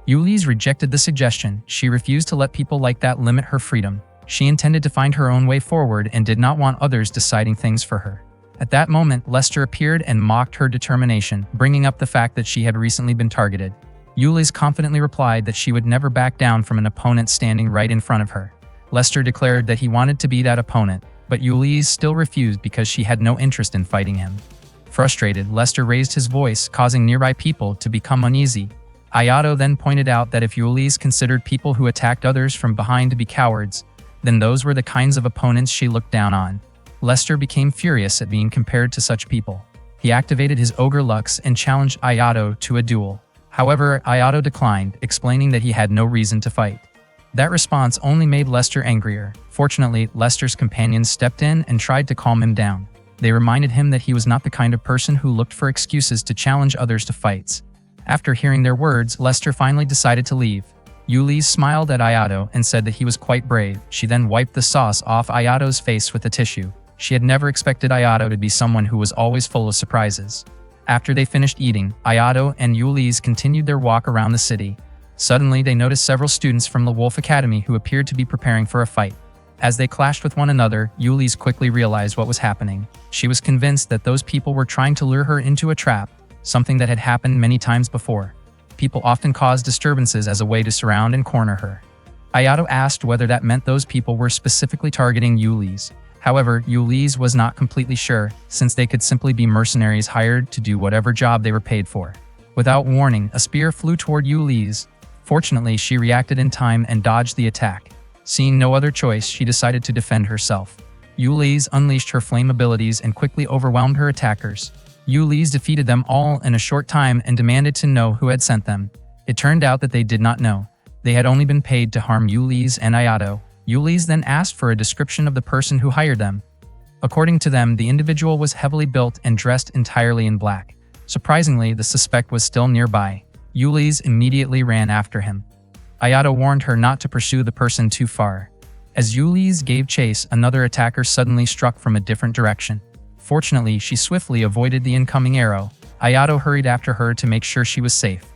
Yuli's rejected the suggestion. She refused to let people like that limit her freedom. She intended to find her own way forward and did not want others deciding things for her. At that moment, Lester appeared and mocked her determination, bringing up the fact that she had recently been targeted. Yuli's confidently replied that she would never back down from an opponent standing right in front of her. Lester declared that he wanted to be that opponent, but Yuli's still refused because she had no interest in fighting him. Frustrated, Lester raised his voice, causing nearby people to become uneasy. Ayato then pointed out that if Yuli's considered people who attacked others from behind to be cowards, then those were the kinds of opponents she looked down on. Lester became furious at being compared to such people. He activated his Ogre Lux and challenged Ayato to a duel. However, Ayato declined, explaining that he had no reason to fight. That response only made Lester angrier. Fortunately, Lester's companions stepped in and tried to calm him down. They reminded him that he was not the kind of person who looked for excuses to challenge others to fights. After hearing their words, Lester finally decided to leave. Yuli smiled at Ayato and said that he was quite brave. She then wiped the sauce off Ayato's face with a tissue. She had never expected Ayato to be someone who was always full of surprises. After they finished eating, Ayato and Yuli's continued their walk around the city. Suddenly, they noticed several students from the Wolf Academy who appeared to be preparing for a fight. As they clashed with one another, Yuli's quickly realized what was happening. She was convinced that those people were trying to lure her into a trap, something that had happened many times before. People often cause disturbances as a way to surround and corner her. Ayato asked whether that meant those people were specifically targeting Yuli's. However, Yuli's was not completely sure, since they could simply be mercenaries hired to do whatever job they were paid for. Without warning, a spear flew toward Yuli's. Fortunately, she reacted in time and dodged the attack. Seeing no other choice, she decided to defend herself. Yuli's unleashed her flame abilities and quickly overwhelmed her attackers. Yuli's defeated them all in a short time and demanded to know who had sent them. It turned out that they did not know. They had only been paid to harm Yuli's and Ayato. Yuli's then asked for a description of the person who hired them. According to them, the individual was heavily built and dressed entirely in black. Surprisingly, the suspect was still nearby. Yuli's immediately ran after him. Ayato warned her not to pursue the person too far. As Yuli's gave chase, another attacker suddenly struck from a different direction. Fortunately, she swiftly avoided the incoming arrow. Ayato hurried after her to make sure she was safe.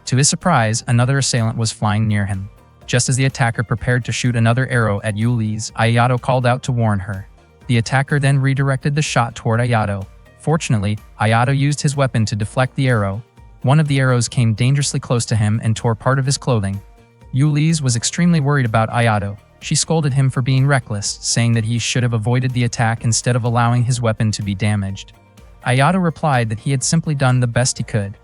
To his surprise, another assailant was flying near him. Just as the attacker prepared to shoot another arrow at Yuli's, Ayato called out to warn her. The attacker then redirected the shot toward Ayato. Fortunately, Ayato used his weapon to deflect the arrow. One of the arrows came dangerously close to him and tore part of his clothing. Yuli's was extremely worried about Ayato. She scolded him for being reckless, saying that he should have avoided the attack instead of allowing his weapon to be damaged. Ayato replied that he had simply done the best he could.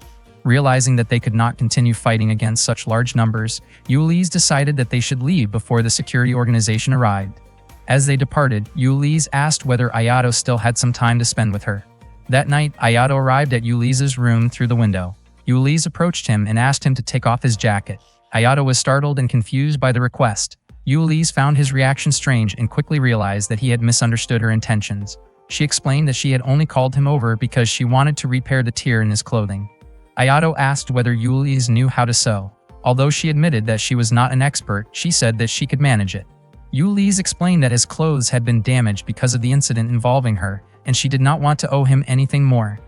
Realizing that they could not continue fighting against such large numbers, Yuli's decided that they should leave before the security organization arrived. As they departed, Yuli's asked whether Ayato still had some time to spend with her. That night, Ayato arrived at Yuli's room through the window. Yuli's approached him and asked him to take off his jacket. Ayato was startled and confused by the request. Yuli's found his reaction strange and quickly realized that he had misunderstood her intentions. She explained that she had only called him over because she wanted to repair the tear in his clothing. Ayato asked whether Yuli's knew how to sew. Although she admitted that she was not an expert, she said that she could manage it. Yuli's explained that his clothes had been damaged because of the incident involving her, and she did not want to owe him anything more.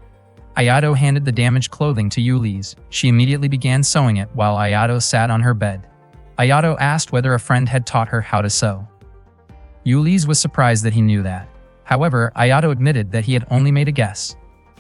Ayato handed the damaged clothing to Yuli's. She immediately began sewing it while Ayato sat on her bed. Ayato asked whether a friend had taught her how to sew. Yuli's was surprised that he knew that. However, Ayato admitted that he had only made a guess.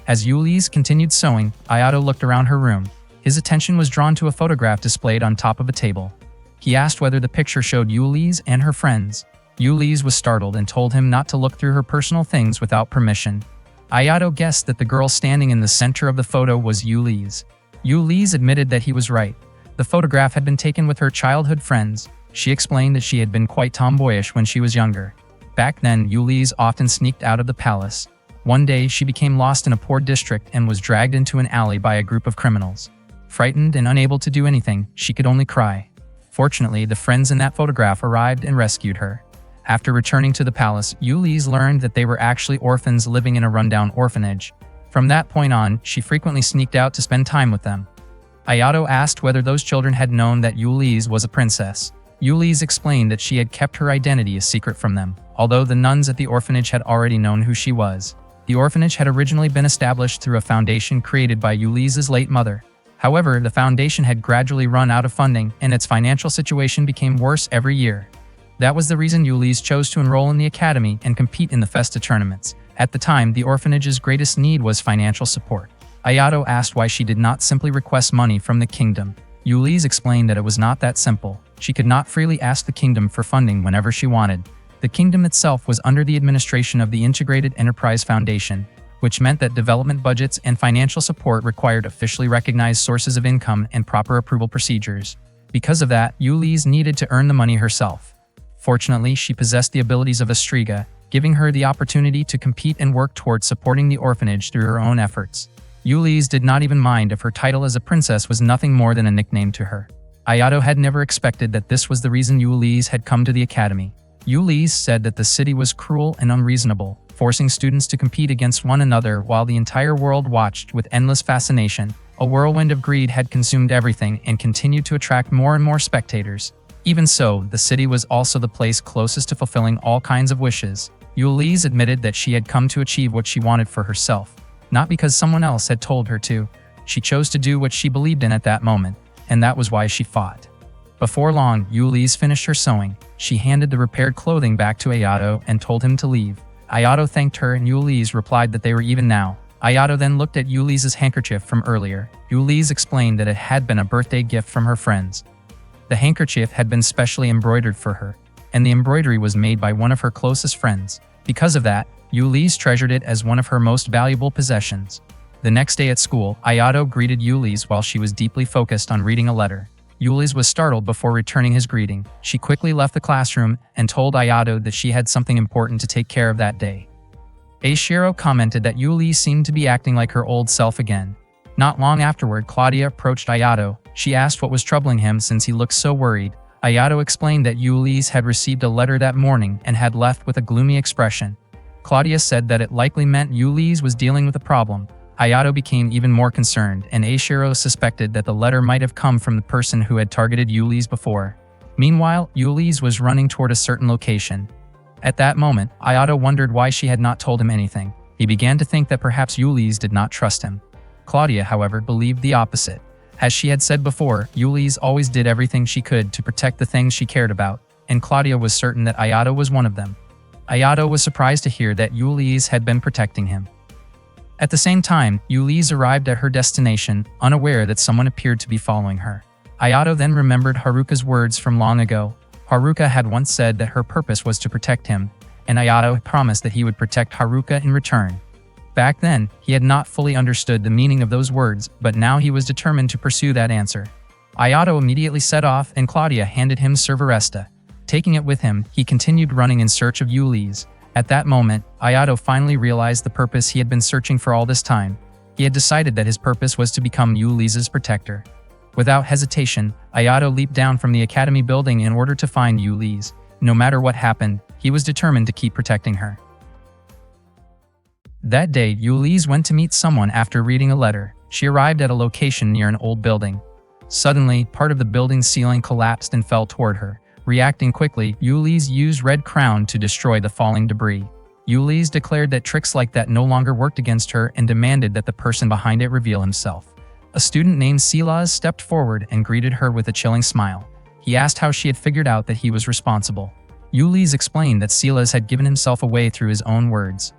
As Yuli's continued sewing, Ayato looked around her room. His attention was drawn to a photograph displayed on top of a table. He asked whether the picture showed Yuli's and her friends. Yuli's was startled and told him not to look through her personal things without permission. Ayato guessed that the girl standing in the center of the photo was Yuli's. Yuli's admitted that he was right. The photograph had been taken with her childhood friends. She explained that she had been quite tomboyish when she was younger. Back then, Yuli's often sneaked out of the palace. One day, she became lost in a poor district and was dragged into an alley by a group of criminals. Frightened and unable to do anything, she could only cry. Fortunately, the friends in that photograph arrived and rescued her. After returning to the palace, Yulise learned that they were actually orphans living in a rundown orphanage. From that point on, she frequently sneaked out to spend time with them. Ayato asked whether those children had known that Yulise was a princess. Yulise explained that she had kept her identity a secret from them, although the nuns at the orphanage had already known who she was. The orphanage had originally been established through a foundation created by Yulise's late mother. However, the foundation had gradually run out of funding, and its financial situation became worse every year. That was the reason Yulise chose to enroll in the academy and compete in the Festa tournaments. At the time, the orphanage's greatest need was financial support. Ayato asked why she did not simply request money from the kingdom. Yulise explained that it was not that simple. She could not freely ask the kingdom for funding whenever she wanted. The kingdom itself was under the administration of the Integrated Enterprise Foundation, which meant that development budgets and financial support required officially recognized sources of income and proper approval procedures. Because of that, Yulise needed to earn the money herself. Fortunately, she possessed the abilities of a Striga, giving her the opportunity to compete and work towards supporting the orphanage through her own efforts. Yulise did not even mind if her title as a princess was nothing more than a nickname to her. Ayato had never expected that this was the reason Yulise had come to the academy. Yulise said that the city was cruel and unreasonable, forcing students to compete against one another while the entire world watched with endless fascination. A whirlwind of greed had consumed everything and continued to attract more and more spectators. Even so, the city was also the place closest to fulfilling all kinds of wishes. Yulise admitted that she had come to achieve what she wanted for herself, not because someone else had told her to. She chose to do what she believed in at that moment, and that was why she fought. Before long, Yulise finished her sewing. She handed the repaired clothing back to Ayato and told him to leave. Ayato thanked her and Yulise replied that they were even now. Ayato then looked at Yulise's handkerchief from earlier. Yulise explained that it had been a birthday gift from her friends. The handkerchief had been specially embroidered for her, and the embroidery was made by one of her closest friends. Because of that, Yulise treasured it as one of her most valuable possessions. The next day at school, Ayato greeted Yulise while she was deeply focused on reading a letter. Yulise was startled before returning his greeting. She quickly left the classroom and told Ayato that she had something important to take care of that day. Eiichiro commented that Yulise seemed to be acting like her old self again. Not long afterward, Claudia approached Ayato. She asked what was troubling him since he looked so worried. Ayato explained that Yulise had received a letter that morning and had left with a gloomy expression. Claudia said that it likely meant Yulise was dealing with a problem. Ayato became even more concerned, and Eiichiro suspected that the letter might have come from the person who had targeted Yulise before. Meanwhile, Yulise was running toward a certain location. At that moment, Ayato wondered why she had not told him anything. He began to think that perhaps Yulise did not trust him. Claudia, however, believed the opposite. As she had said before, Yulise always did everything she could to protect the things she cared about, and Claudia was certain that Ayato was one of them. Ayato was surprised to hear that Yulise had been protecting him. At the same time, Yulise arrived at her destination, unaware that someone appeared to be following her. Ayato then remembered Haruka's words from long ago. Haruka had once said that her purpose was to protect him, and Ayato promised that he would protect Haruka in return. Back then, he had not fully understood the meaning of those words, but now he was determined to pursue that answer. Ayato immediately set off and Claudia handed him Servaresta. Taking it with him, he continued running in search of Yulise. At that moment, Ayato finally realized the purpose he had been searching for all this time. He had decided that his purpose was to become Yulise's protector. Without hesitation, Ayato leaped down from the academy building in order to find Yulise. No matter what happened, he was determined to keep protecting her. That day, Yulise went to meet someone after reading a letter. She arrived at a location near an old building. Suddenly, part of the building's ceiling collapsed and fell toward her. Reacting quickly, Yulise used Red Crown to destroy the falling debris. Yulise declared that tricks like that no longer worked against her and demanded that the person behind it reveal himself. A student named Silas stepped forward and greeted her with a chilling smile. He asked how she had figured out that he was responsible. Yulise explained that Silas had given himself away through his own words.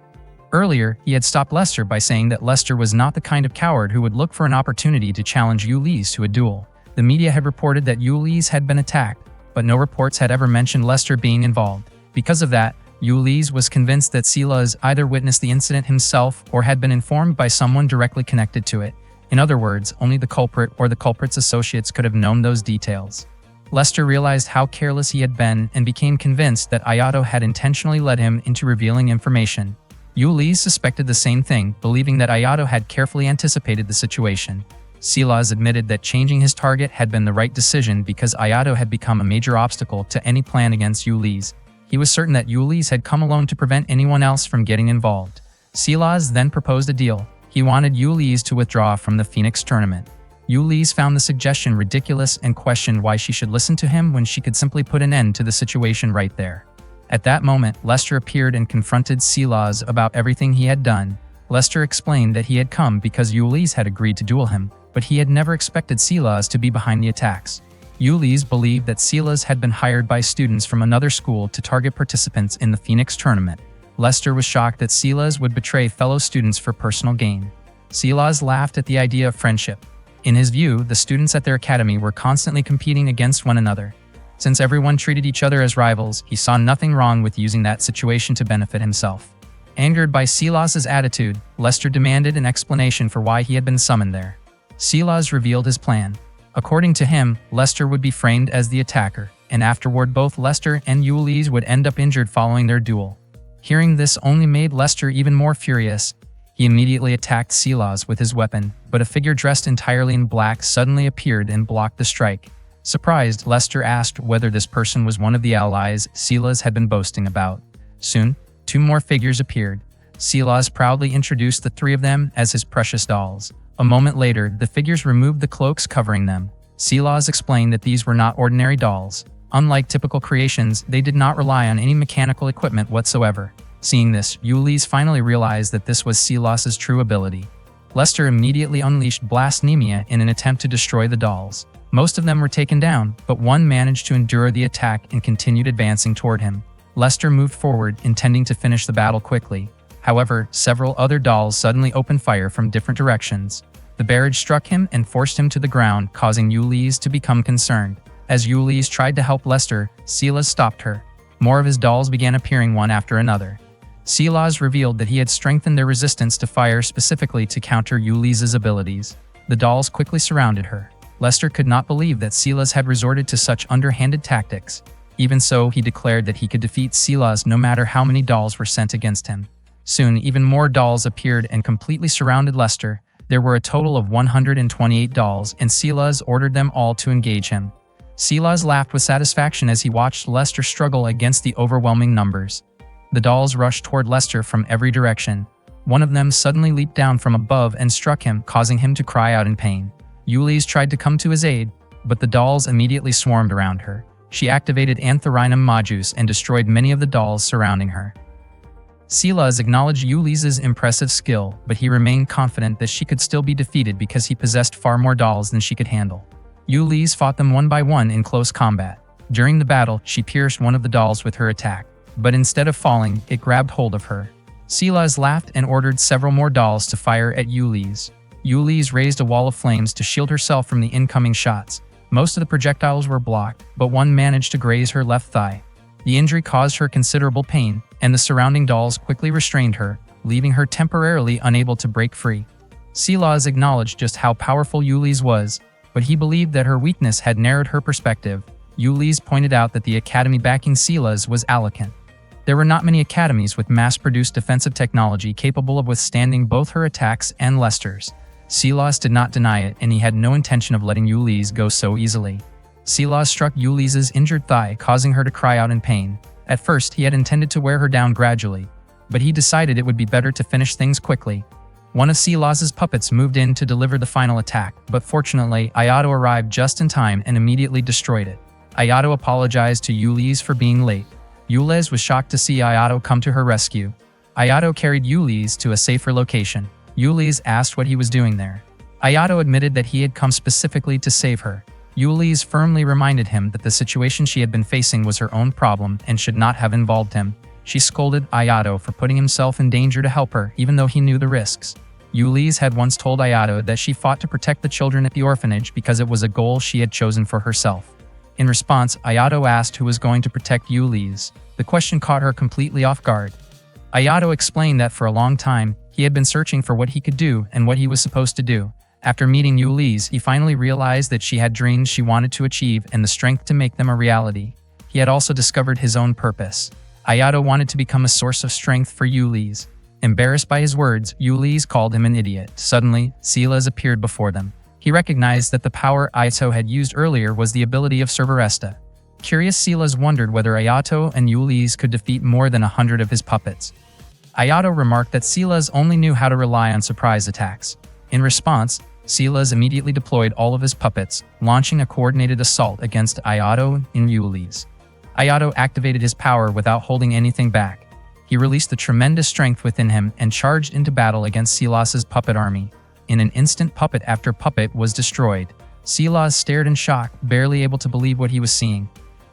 Earlier, he had stopped Lester by saying that Lester was not the kind of coward who would look for an opportunity to challenge Yulise to a duel. The media had reported that Yulise had been attacked, but no reports had ever mentioned Lester being involved. Because of that, Yulise was convinced that Silas either witnessed the incident himself or had been informed by someone directly connected to it. In other words, only the culprit or the culprit's associates could have known those details. Lester realized how careless he had been and became convinced that Ayato had intentionally led him into revealing information. Yulise suspected the same thing, believing that Ayato had carefully anticipated the situation. Silas admitted that changing his target had been the right decision because Ayato had become a major obstacle to any plan against Yulise. He was certain that Ulysses had come alone to prevent anyone else from getting involved. Silas then proposed a deal. He wanted Ulysses to withdraw from the Phoenix tournament. Ulysses found the suggestion ridiculous and questioned why she should listen to him when she could simply put an end to the situation right there. At that moment, Lester appeared and confronted Silas about everything he had done. Lester explained that he had come because Ulysses had agreed to duel him, but he had never expected Silas to be behind the attacks. Ulysses believed that Silas had been hired by students from another school to target participants in the Phoenix tournament. Lester was shocked that Silas would betray fellow students for personal gain. Silas laughed at the idea of friendship. In his view, the students at their academy were constantly competing against one another. Since everyone treated each other as rivals, he saw nothing wrong with using that situation to benefit himself. Angered by Silas's attitude, Lester demanded an explanation for why he had been summoned there. Silas revealed his plan. According to him, Lester would be framed as the attacker, and afterward both Lester and Ulysses would end up injured following their duel. Hearing this only made Lester even more furious. He immediately attacked Silas with his weapon, but a figure dressed entirely in black suddenly appeared and blocked the strike. Surprised, Lester asked whether this person was one of the allies Silas had been boasting about. Soon, 2 more figures appeared. Silas proudly introduced the 3 of them as his precious dolls. A moment later, the figures removed the cloaks covering them. Silas explained that these were not ordinary dolls. Unlike typical creations, they did not rely on any mechanical equipment whatsoever. Seeing this, Ulysses finally realized that this was Silas's true ability. Lester immediately unleashed Blasphemia in an attempt to destroy the dolls. Most of them were taken down, but one managed to endure the attack and continued advancing toward him. Lester moved forward, intending to finish the battle quickly. However, several other dolls suddenly opened fire from different directions. The barrage struck him and forced him to the ground, causing Ulysses to become concerned. As Ulysses tried to help Lester, Silas stopped her. More of his dolls began appearing one after another. Silas revealed that he had strengthened their resistance to fire specifically to counter Ulysses' abilities. The dolls quickly surrounded her. Lester could not believe that Silas had resorted to such underhanded tactics. Even so, he declared that he could defeat Silas no matter how many dolls were sent against him. Soon, even more dolls appeared and completely surrounded Lester. There were a total of 128 dolls, and Silas ordered them all to engage him. Silas laughed with satisfaction as he watched Lester struggle against the overwhelming numbers. The dolls rushed toward Lester from every direction. One of them suddenly leaped down from above and struck him, causing him to cry out in pain. Ulysses tried to come to his aid, but the dolls immediately swarmed around her. She activated Antherinum Majus and destroyed many of the dolls surrounding her. Silas acknowledged Ulysses' impressive skill, but he remained confident that she could still be defeated because he possessed far more dolls than she could handle. Ulysses fought them one by one in close combat. During the battle, she pierced one of the dolls with her attack, but instead of falling, it grabbed hold of her. Silas laughed and ordered several more dolls to fire at Ulysses. Ulysses raised a wall of flames to shield herself from the incoming shots. Most of the projectiles were blocked, but one managed to graze her left thigh. The injury caused her considerable pain, and the surrounding dolls quickly restrained her, leaving her temporarily unable to break free. Silas acknowledged just how powerful Ulysses was, but he believed that her weakness had narrowed her perspective. Ulysses pointed out that the academy backing Silas was Alicant. There were not many academies with mass-produced defensive technology capable of withstanding both her attacks and Lester's. Silas did not deny it, and he had no intention of letting Ulysses go so easily. Silas struck Ulysses' injured thigh, causing her to cry out in pain. At first, he had intended to wear her down gradually, but he decided it would be better to finish things quickly. One of Silas's puppets moved in to deliver the final attack, but fortunately, Ayato arrived just in time and immediately destroyed it. Ayato apologized to Ulysses for being late. Ulysses was shocked to see Ayato come to her rescue. Ayato carried Ulysses to a safer location. Ulysses asked what he was doing there. Ayato admitted that he had come specifically to save her. Ulysses firmly reminded him that the situation she had been facing was her own problem and should not have involved him. She scolded Ayato for putting himself in danger to help her, even though he knew the risks. Ulysses had once told Ayato that she fought to protect the children at the orphanage because it was a goal she had chosen for herself. In response, Ayato asked who was going to protect Ulysses. The question caught her completely off guard. Ayato explained that for a long time, he had been searching for what he could do and what he was supposed to do. After meeting Ulysses, he finally realized that she had dreams she wanted to achieve and the strength to make them a reality. He had also discovered his own purpose. Ayato wanted to become a source of strength for Ulysses. Embarrassed by his words, Ulysses called him an idiot. Suddenly, Silas appeared before them. He recognized that the power Ayato had used earlier was the ability of Cerberesta. Curious Silas wondered whether Ayato and Ulysses could defeat more than 100 of his puppets. Ayato remarked that Silas only knew how to rely on surprise attacks. In response, Silas immediately deployed all of his puppets, launching a coordinated assault against Ayato and Ulysses. Ayato activated his power without holding anything back. He released the tremendous strength within him and charged into battle against Silas's puppet army. In an instant, puppet after puppet was destroyed. Silas stared in shock, barely able to believe what he was seeing.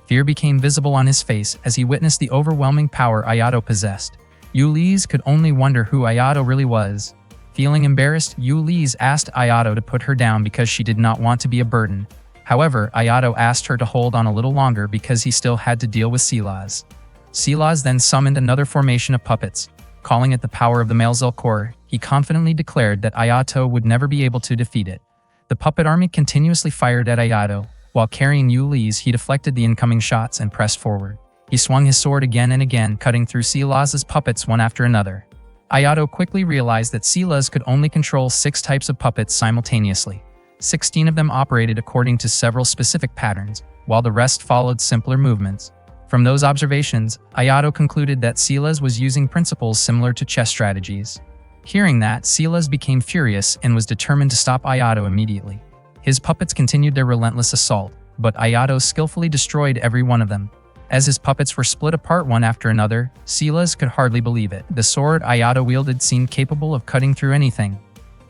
Fear became visible on his face as he witnessed the overwhelming power Ayato possessed. Ulysses could only wonder who Ayato really was. Feeling embarrassed, Ulysses asked Ayato to put her down because she did not want to be a burden. However, Ayato asked her to hold on a little longer because he still had to deal with Silas. Silas then summoned another formation of puppets. Calling it the power of the Malzahar, he confidently declared that Ayato would never be able to defeat it. The puppet army continuously fired at Ayato. While carrying Ulysses, he deflected the incoming shots and pressed forward. He swung his sword again and again, cutting through Silas's puppets one after another. Ayato quickly realized that Silas could only control 6 types of puppets simultaneously. 16 of them operated according to several specific patterns, while the rest followed simpler movements. From those observations, Ayato concluded that Silas was using principles similar to chess strategies. Hearing that, Silas became furious and was determined to stop Ayato immediately. His puppets continued their relentless assault, but Ayato skillfully destroyed every one of them. As his puppets were split apart one after another, Silas could hardly believe it. The sword Ayato wielded seemed capable of cutting through anything.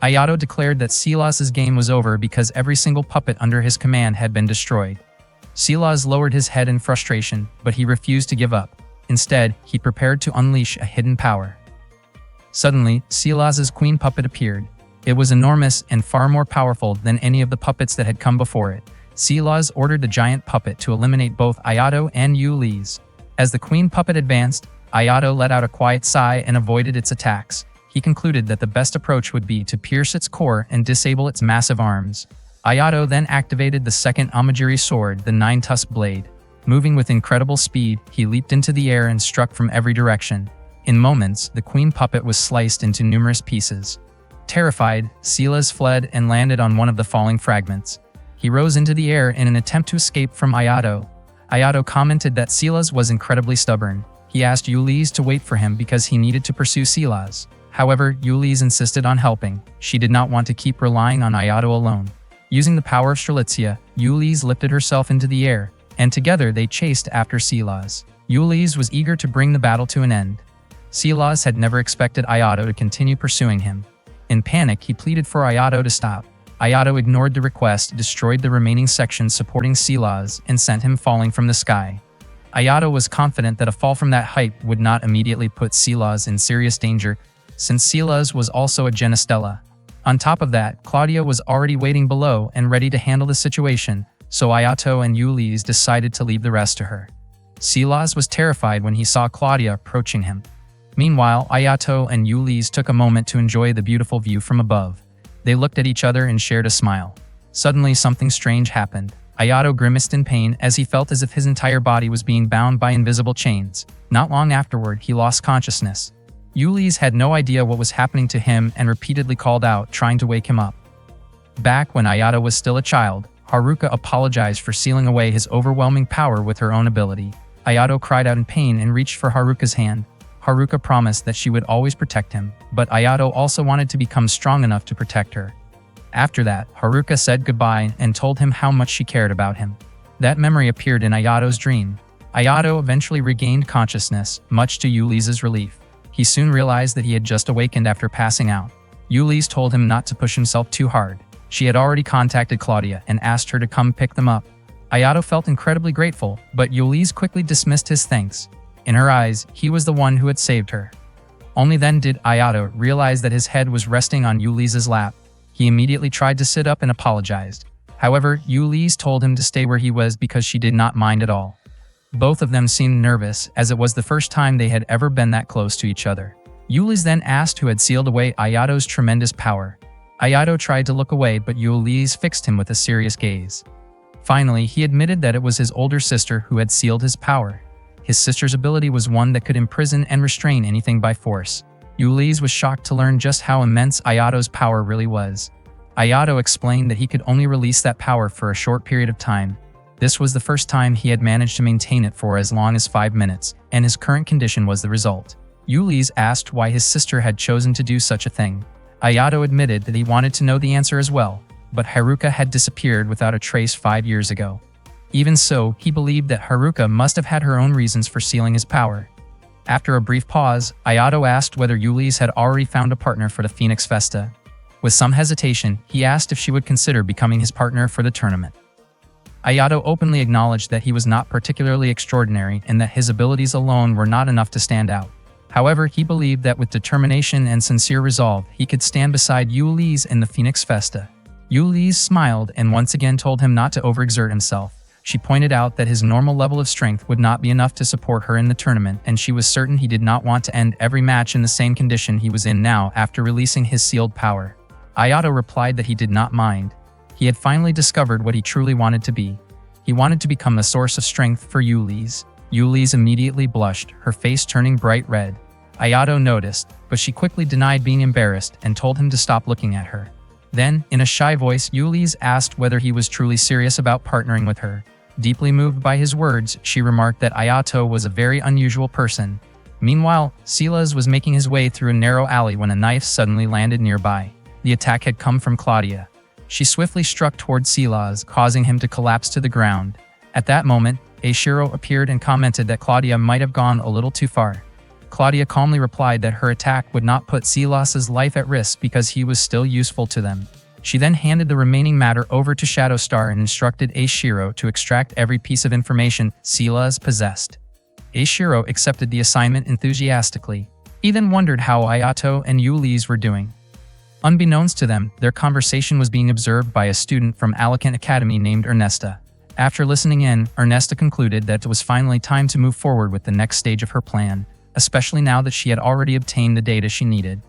Ayato declared that Silas's game was over because every single puppet under his command had been destroyed. Silas lowered his head in frustration, but he refused to give up. Instead, he prepared to unleash a hidden power. Suddenly, Silas's queen puppet appeared. It was enormous and far more powerful than any of the puppets that had come before it. Silas ordered the giant puppet to eliminate both Ayato and Ulysses. As the queen puppet advanced, Ayato let out a quiet sigh and avoided its attacks. He concluded that the best approach would be to pierce its core and disable its massive arms. Ayato then activated the second Amajiri sword, the 9-tusked blade. Moving with incredible speed, he leaped into the air and struck from every direction. In moments, the queen puppet was sliced into numerous pieces. Terrified, Silas fled and landed on one of the falling fragments. He rose into the air in an attempt to escape from Ayato. Ayato commented that Silas was incredibly stubborn. He asked Ulysses to wait for him because he needed to pursue Silas. However, Ulysses insisted on helping. She did not want to keep relying on Ayato alone. Using the power of Strelitzia, Ulysses lifted herself into the air, and together they chased after Silas. Ulysses was eager to bring the battle to an end. Silas had never expected Ayato to continue pursuing him. In panic, he pleaded for Ayato to stop. Ayato ignored the request, destroyed the remaining sections supporting Silas, and sent him falling from the sky. Ayato was confident that a fall from that height would not immediately put Silas in serious danger, since Silas was also a Genestella. On top of that, Claudia was already waiting below and ready to handle the situation, so Ayato and Ulysses decided to leave the rest to her. Silas was terrified when he saw Claudia approaching him. Meanwhile, Ayato and Ulysses took a moment to enjoy the beautiful view from above. They looked at each other and shared a smile. Suddenly, something strange happened. Ayato grimaced in pain as he felt as if his entire body was being bound by invisible chains. Not long afterward, he lost consciousness. Ulysses had no idea what was happening to him and repeatedly called out, trying to wake him up. Back when Ayato was still a child, Haruka apologized for sealing away his overwhelming power with her own ability. Ayato cried out in pain and reached for Haruka's hand. Haruka promised that she would always protect him, but Ayato also wanted to become strong enough to protect her. After that, Haruka said goodbye and told him how much she cared about him. That memory appeared in Ayato's dream. Ayato eventually regained consciousness, much to Ulysses' relief. He soon realized that he had just awakened after passing out. Ulysses told him not to push himself too hard. She had already contacted Claudia and asked her to come pick them up. Ayato felt incredibly grateful, but Ulysses quickly dismissed his thanks. In her eyes, he was the one who had saved her. Only then did Ayato realize that his head was resting on Ulysses' lap. He immediately tried to sit up and apologized. However, Ulysses told him to stay where he was because she did not mind at all. Both of them seemed nervous, as it was the first time they had ever been that close to each other. Ulysses then asked who had sealed away Ayato's tremendous power. Ayato tried to look away, but Ulysses fixed him with a serious gaze. Finally, he admitted that it was his older sister who had sealed his power. His sister's ability was one that could imprison and restrain anything by force. Ulysses was shocked to learn just how immense Ayato's power really was. Ayato explained that he could only release that power for a short period of time. This was the first time he had managed to maintain it for as long as 5 minutes, and his current condition was the result. Ulises asked why his sister had chosen to do such a thing. Ayato admitted that he wanted to know the answer as well, but Haruka had disappeared without a trace 5 years ago. Even so, he believed that Haruka must have had her own reasons for sealing his power. After a brief pause, Ayato asked whether Ulises had already found a partner for the Phoenix Festa. With some hesitation, he asked if she would consider becoming his partner for the tournament. Ayato openly acknowledged that he was not particularly extraordinary and that his abilities alone were not enough to stand out. However, he believed that with determination and sincere resolve, he could stand beside Ulises in the Phoenix Festa. Ulises smiled and once again told him not to overexert himself. She pointed out that his normal level of strength would not be enough to support her in the tournament, and she was certain he did not want to end every match in the same condition he was in now after releasing his sealed power. Ayato replied that he did not mind. He had finally discovered what he truly wanted to be. He wanted to become a source of strength for Ulises. Ulises immediately blushed, her face turning bright red. Ayato noticed, but she quickly denied being embarrassed and told him to stop looking at her. Then, in a shy voice, Ulises asked whether he was truly serious about partnering with her. Deeply moved by his words, she remarked that Ayato was a very unusual person. Meanwhile, Silas was making his way through a narrow alley when a knife suddenly landed nearby. The attack had come from Claudia. She swiftly struck toward Silas, causing him to collapse to the ground. At that moment, Eiichiro appeared and commented that Claudia might have gone a little too far. Claudia calmly replied that her attack would not put Silas's life at risk because he was still useful to them. She then handed the remaining matter over to Shadowstar and instructed Eiichiro to extract every piece of information Silas possessed. Eiichiro accepted the assignment enthusiastically. He then wondered how Ayato and Ulises were doing. Unbeknownst to them, their conversation was being observed by a student from Alicant Academy named Ernesta. After listening in, Ernesta concluded that it was finally time to move forward with the next stage of her plan, especially now that she had already obtained the data she needed.